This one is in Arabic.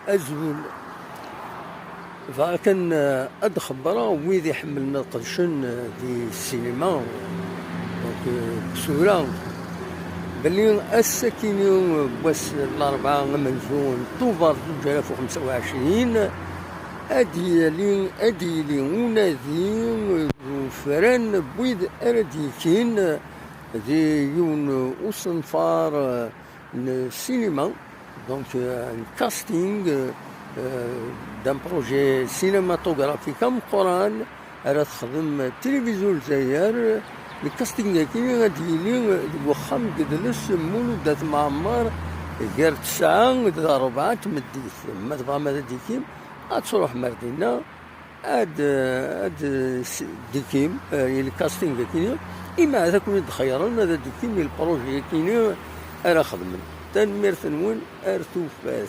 أزول فكان أد خبرة ويد يحملنا قدشن دي السينما بسهولة بلي الساكنين بواس الأربعة من جون طوفر 2025 أديلي ونادي وفران بويد أرديكين دي يون أوسنفار السينما دونك كاستينغ دان بروجي سينماتوغرافي كم قران راه تخدم التلفزيون الجزائر الكاستينغ كاين غادي يلي وخام قدلس مولودات معمر غير 9 د 4 تمديت ما تبغى ما ديكيم غتروح مردينا هاد ديكيم الكاستينغ كاين اما هذا كون تخيرون هذا ديكيم البروجي كاين راه خدمن تنمير ثنون ارتو فاس